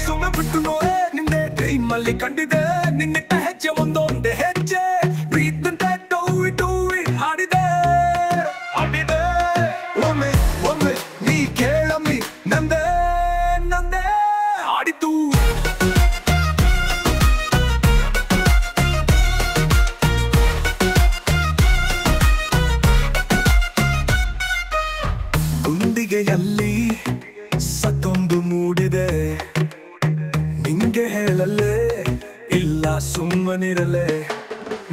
ಸುಮ್ಮನೆ ಬಿಟ್ಟು ನೋಡೆ ನಿನ್ನೆ ಡ್ರೀಮಲ್ಲಿ ಕಂಡಿದೆ ನಿನ್ನಿಟ್ಟ ಹೆಜ್ಜೆ ಒಂದೊಂದೇ ಹೆಜ್ಜೆ ಪ್ರೀತಂತೆ ಟೂ ಹಾಡಿದೆ ಹಾಡಿದೆ ಒಮ್ಮೆ ಒಮ್ಮೆ ನೀ ಕೇಳಮ್ಮಿ ನಂದೇ ನಂದೇ ಹಾಡಿತು ಗುಂಡಿಗೆಯಲ್ಲಿ ಸತ್ತೊಂದು ಮೂಡಿದೆ ನಿಂಗೆ ಹೇಳಲೇ ಇಲ್ಲ ಸುಮ್ಮನಿರಲೇ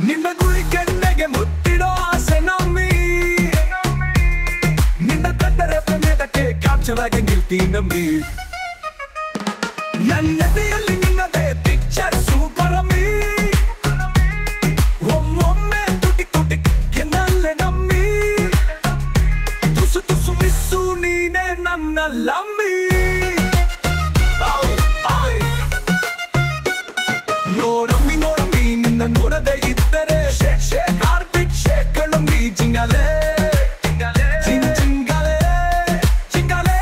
ನಿನ್ನ ಗುರಿ ಕೆನ್ನೆಗೆ ಮುತ್ತಿಡೋ ಆಸೆ ನಮ್ಮಿ ನಿನ್ನ ಕಟ್ಟರೆ ಪ್ರೇಮಕ್ಕೆ ಕ್ಯಾಪ್ಚರಾಗಿ ನಿಲ್ತೀನಿ ನಂಬಿ ನನ್ನತೆಯಲ್ಲಿ ನಿನ್ನದೇ ಪಿಕ್ಚರ್ ಸೂಪರ್ ಅಮ್ಮಿ ಒಮ್ಮೊಮ್ಮೆ ತುಟಿ ತುಟಿ ಕೆನ್ನಲ್ಲೇ ನಮ್ಮಿ ತುಸು ತುಸು ಮಿಸ್ಸು ನೀನೆ ನನ್ನ ಲಮ್ಮಿ ನೋಡಮ್ಮಿ ನೋಡಮ್ಮಿ ನಿನ್ನ ನೋಡದೆ ಇದ್ದರೆ ಶೇಕ್ ಹಾರ್ಬಿಟ್ ಶೇಕ್ ಕಳಮ್ಮಿ ಜಿಂಗಲೇ ಜಿಂಗಲೇ ಜಿಂಗಲೇ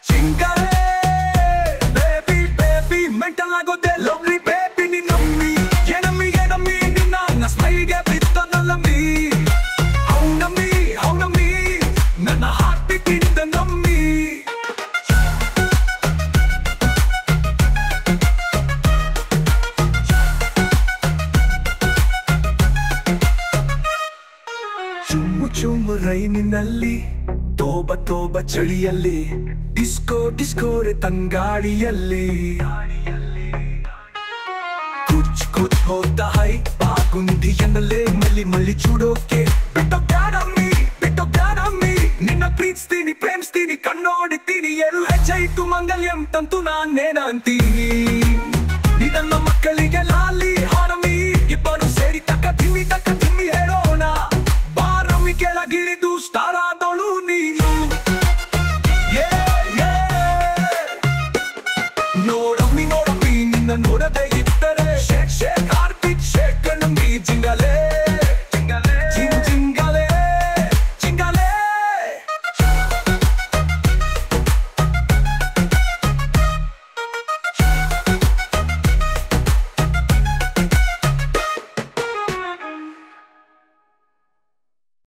ಜಿಂಗಲೇ ಬೇಬಿ ಬೇಬಿ ಮೆಂಟಲ್ ಆಗೋದೆ ಲವ್ಲಿ ಬೇಬಿ ನಿನ್ನಮ್ಮಿ ಏನಮ್ಮಿ ನಿನ್ನ ನನ್ನ ಸ್ಮೈಲ್ಗೆ ಬಿತ್ತನಲ್ಲಮ್ಮಿ ಅವನಮ್ಮಿ ನನ್ನ ಹಾರ್ಟ್ ಬಿಟ್ಟಿದ್ದ ನಮ್ಮಿ ಚುಮ್ಮು ಚುಮ್ಮು ರೈನಿನಲ್ಲಿ ತೋಬ ಚಳಿಯಲ್ಲಿ ಡಿಸ್ಕೋ ಡಿಸ್ಕೋರೆ ತಂಗಾಡಿಯಲ್ಲಿ ಕುಚ್ ಹೋದ ಹೈ ಬಾಗುಂದಿಯನ್ನಲ್ಲೇ ಮಲ್ಲಿ ಚೂಡೋಕೆ ಬಿಟ್ಟೋಗ್ಯಾಡಮ್ಮಿ ನಿನ್ನ ಪ್ರೇಮಿಸ್ತೀನಿ ಕಣ್ಣೋಡಿತೀನಿ 2 ಹೆಜ್ಜೆ ಇಟ್ಟು ಮಂಗಲ್ಯಂ ತಂತು ನಾನೇನಂತೀನಿ ನಿನ್ನ